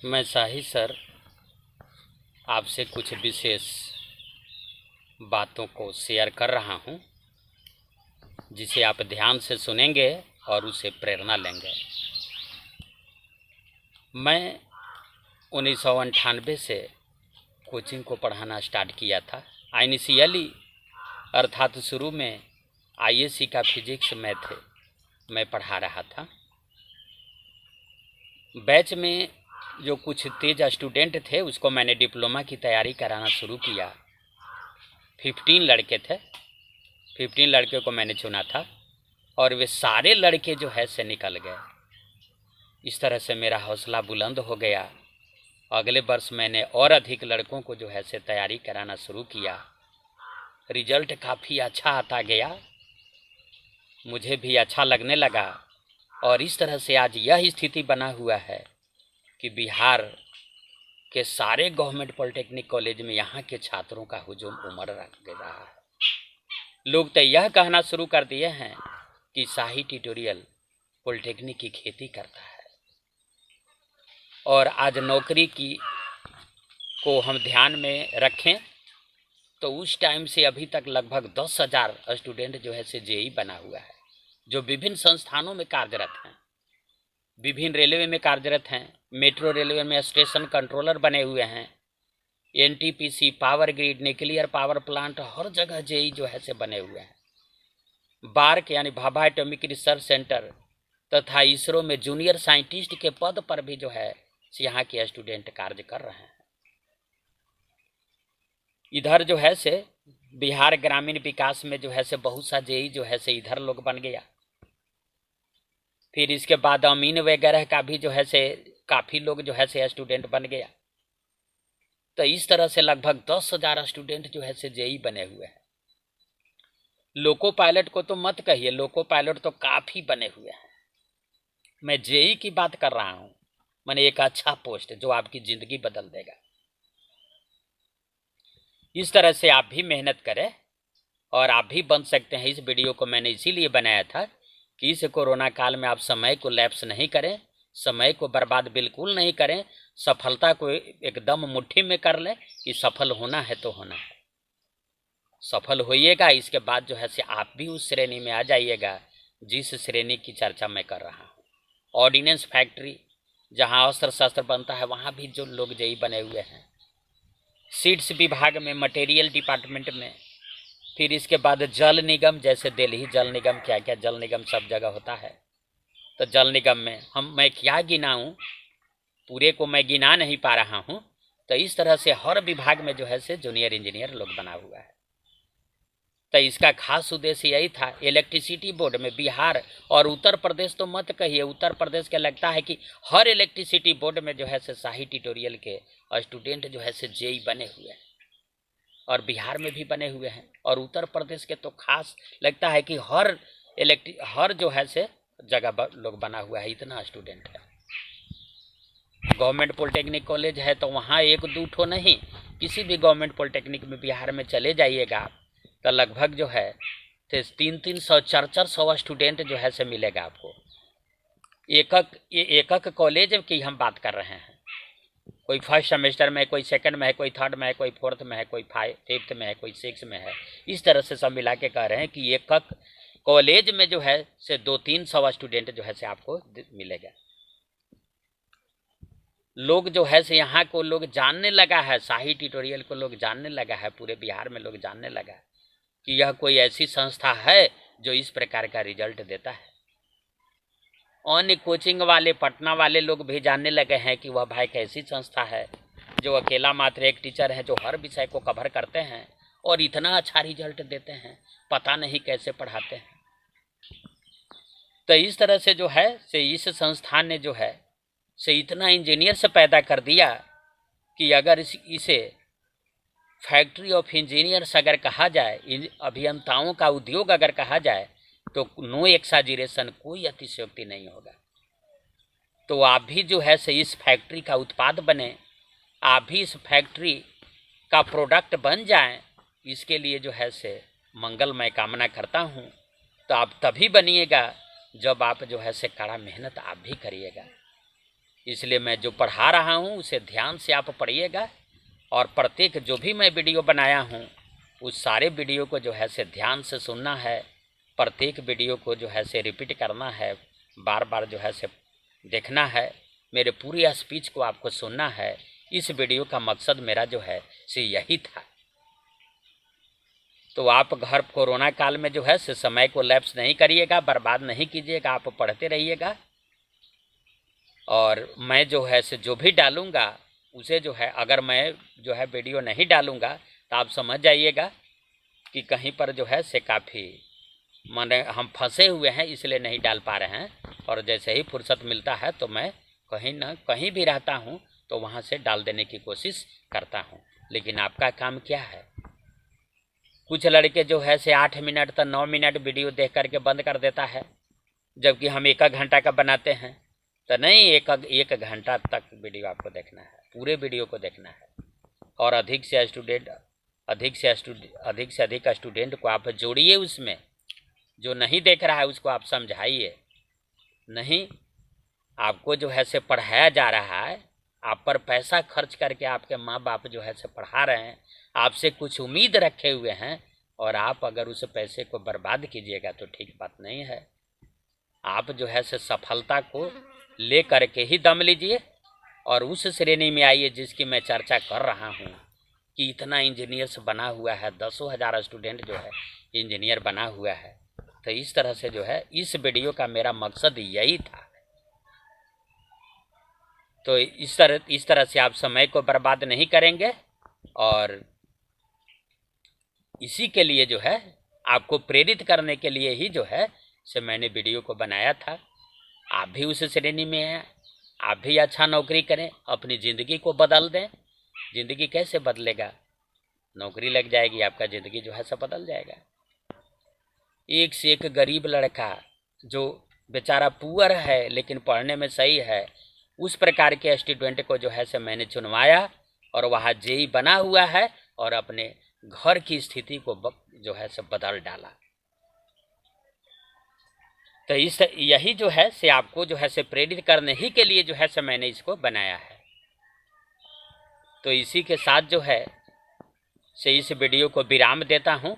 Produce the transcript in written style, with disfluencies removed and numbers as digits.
मैं साही सर आपसे कुछ विशेष बातों को शेयर कर रहा हूं, जिसे आप ध्यान से सुनेंगे और उसे प्रेरणा लेंगे। मैं 1998 से कोचिंग को पढ़ाना स्टार्ट किया था। इनिशियली अर्थात शुरू में आईएससी का फिजिक्स मैथ मैं पढ़ा रहा था। बैच में जो कुछ तेज स्टूडेंट थे उसको मैंने डिप्लोमा की तैयारी कराना शुरू किया। 15 लड़के थे, 15 लड़के को मैंने चुना था और वे सारे लड़के जो है से निकल गए। इस तरह से मेरा हौसला बुलंद हो गया। अगले वर्ष मैंने और अधिक लड़कों को जो है से तैयारी कराना शुरू किया। रिजल्ट काफ़ी अच्छा आता गया, मुझे भी अच्छा लगने लगा और इस तरह से आज यह स्थिति बना हुआ है कि बिहार के सारे गवर्नमेंट पॉलिटेक्निक कॉलेज में यहाँ के छात्रों का हुजूम उमड़ रहा है। लोग तो यह कहना शुरू कर दिए हैं कि शाही ट्यूटोरियल पॉलिटेक्निक की खेती करता है। और आज नौकरी की को हम ध्यान में रखें तो उस टाइम से अभी तक लगभग 10,000 स्टूडेंट जो है से जेई बना हुआ है, जो विभिन्न संस्थानों में कार्यरत हैं, विभिन्न रेलवे में कार्यरत हैं। मेट्रो रेलवे में स्टेशन कंट्रोलर बने हुए हैं, NTPC, power grid, nuclear power plant, हर जगह जेई जो है से बने हुए हैं। बार्क यानी भाभा एटॉमिक रिसर्च सेंटर तथा इसरो में जूनियर साइंटिस्ट के पद पर भी जो है यहाँ के स्टूडेंट कार्य कर रहे हैं। इधर जो है से बिहार ग्रामीण विकास में जो है से बहुत सा जेई जो है से इधर लोग बन गया। फिर इसके बाद अमीन वगैरह का भी जो है से काफ़ी लोग जो है से स्टूडेंट बन गया। तो इस तरह से लगभग 10,000 स्टूडेंट जो है से जेई बने हुए हैं। लोको पायलट को तो मत कहिए, लोको पायलट तो काफ़ी बने हुए हैं। मैं जेई की बात कर रहा हूँ, मैंने एक अच्छा पोस्ट जो आपकी ज़िंदगी बदल देगा। इस तरह से आप भी मेहनत करें और आप भी बन सकते हैं। इस वीडियो को मैंने इसीलिए बनाया था कि इस कोरोना काल में आप समय को लैप्स नहीं करें, समय को बर्बाद बिल्कुल नहीं करें, सफलता को एकदम मुट्ठी में कर लें कि सफल होना है तो होना है। सफल होइएगा, इसके बाद जो है से आप भी उस श्रेणी में आ जाइएगा जिस श्रेणी की चर्चा मैं कर रहा हूँ। ऑर्डिनेंस फैक्ट्री जहाँ अस्त्र शस्त्र बनता है वहाँ भी जो लोग जेई बने हुए हैं। सीड्स विभाग में, मटेरियल डिपार्टमेंट में, फिर इसके बाद जल निगम, जैसे दिल्ली जल निगम, क्या क्या जल निगम सब जगह होता है। तो जल निगम में मैं क्या गिनाऊं, पूरे को मैं गिना नहीं पा रहा हूं। तो इस तरह से हर विभाग में जो है से जूनियर इंजीनियर लोग बना हुआ है। तो इसका खास उद्देश्य यही था। इलेक्ट्रिसिटी बोर्ड में बिहार और उत्तर प्रदेश तो मत कहिए, उत्तर प्रदेश के लगता है कि हर इलेक्ट्रिसिटी बोर्ड में जो है से शाही ट्यूटोरियल के स्टूडेंट जो है से जेई बने हुए हैं और बिहार में भी बने हुए हैं। और उत्तर प्रदेश के तो खास लगता है कि हर जो है से जगह लोग बना हुआ है, इतना स्टूडेंट है। गवर्नमेंट पॉलिटेक्निक कॉलेज है तो वहाँ एक दो ठो नहीं, किसी भी गवर्नमेंट पॉलिटेक्निक में बिहार में चले जाइएगा तो लगभग जो है 300-300, 400 स्टूडेंट जो है से मिलेगा आपको। एकक कॉलेज की हम बात कर रहे हैं। कोई फर्स्ट सेमेस्टर में, कोई सेकंड में है, कोई थर्ड में है, कोई फोर्थ में है, कोई फिफ्थ में है, कोई सिक्स में है। इस तरह से सब मिला के कह रहे हैं कि एकक कॉलेज में जो है से 200-300 स्टूडेंट जो है से आपको मिलेगा। लोग जो है से यहाँ को लोग जानने लगा है, शाही ट्यूटोरियल को लोग जानने लगा है, पूरे बिहार में लोग जानने लगा है कि यह कोई ऐसी संस्था है जो इस प्रकार का रिजल्ट देता है। अन्य कोचिंग वाले, पटना वाले लोग भी जानने लगे हैं कि वह भाई कैसी संस्था है जो अकेला मात्र एक टीचर है जो हर विषय को कवर करते हैं और इतना अच्छा रिजल्ट देते हैं, पता नहीं कैसे पढ़ाते हैं। तो इस तरह से जो है से इस संस्थान ने जो है से इतना इंजीनियर से पैदा कर दिया कि अगर इसे फैक्ट्री ऑफ इंजीनियर्स अगर कहा जाए, अभियंताओं का उद्योग अगर कहा जाए तो नो एक्साजिरेशन, कोई अतिशयोक्ति नहीं होगा। तो आप भी जो है से इस फैक्ट्री का उत्पाद बने, आप भी इस फैक्ट्री का प्रोडक्ट बन जाएं, इसके लिए जो है से मंगल मैं कामना करता हूं। तो आप तभी बनिएगा जब आप जो है से कड़ा मेहनत आप भी करिएगा। इसलिए मैं जो पढ़ा रहा हूँ उसे ध्यान से आप पढ़िएगा, और प्रत्येक जो भी मैं वीडियो बनाया हूँ उस सारे वीडियो को जो है से ध्यान से सुनना है, प्रत्येक वीडियो को जो है से रिपीट करना है, बार बार जो है से देखना है, मेरे पूरी स्पीच को आपको सुनना है। इस वीडियो का मकसद मेरा जो है से यही था। तो आप घर कोरोना काल में जो है से समय को लैप्स नहीं करिएगा, बर्बाद नहीं कीजिएगा, आप पढ़ते रहिएगा। और मैं जो है से जो भी डालूँगा उसे जो है, अगर मैं जो है वीडियो नहीं डालूँगा तो आप समझ जाइएगा कि कहीं पर जो है से काफ़ी माने हम फंसे हुए हैं, इसलिए नहीं डाल पा रहे हैं। और जैसे ही फुर्सत मिलता है तो मैं कहीं ना कहीं भी रहता हूँ तो वहाँ से डाल देने की कोशिश करता हूँ। लेकिन आपका काम क्या है? कुछ लड़के जो है से 8 मिनट तक 9 मिनट वीडियो देख करके बंद कर देता है, जबकि हम 1 घंटा का बनाते हैं। तो नहीं, एक घंटा तक वीडियो आपको देखना है, पूरे वीडियो को देखना है। और अधिक से अधिक स्टूडेंट को आप जोड़िए उसमें। जो नहीं देख रहा है उसको आप समझाइए। नहीं, आपको जो है से पढ़ाया जा रहा है, आप पर पैसा खर्च करके आपके माँ बाप जो है से पढ़ा रहे हैं, आपसे कुछ उम्मीद रखे हुए हैं, और आप अगर उस पैसे को बर्बाद कीजिएगा तो ठीक बात नहीं है। आप जो है से सफलता को ले करके ही दम लीजिए, और उस श्रेणी में आइए जिसकी मैं चर्चा कर रहा हूँ कि इतना इंजीनियर्स बना हुआ है, 10,000 स्टूडेंट जो है इंजीनियर बना हुआ है। तो इस तरह से जो है इस वीडियो का मेरा मकसद यही था। तो इस तरह से आप समय को बर्बाद नहीं करेंगे, और इसी के लिए जो है आपको प्रेरित करने के लिए ही जो है से मैंने वीडियो को बनाया था। आप भी उस श्रेणी में हैं, आप भी अच्छा नौकरी करें, अपनी ज़िंदगी को बदल दें। ज़िंदगी कैसे बदलेगा? नौकरी लग जाएगी, आपका ज़िंदगी जो है सब बदल जाएगा। एक से एक गरीब लड़का जो बेचारा पुअर है लेकिन पढ़ने में सही है, उस प्रकार के स्टूडेंट को जो है से मैंने चुनवाया, और वहाँ जेई बना हुआ है, और अपने घर की स्थिति को जो है से बदल डाला। तो यही जो है से आपको जो है से प्रेरित करने ही के लिए जो है से मैंने इसको बनाया है। तो इसी के साथ जो है से इस वीडियो को विराम देता हूँ।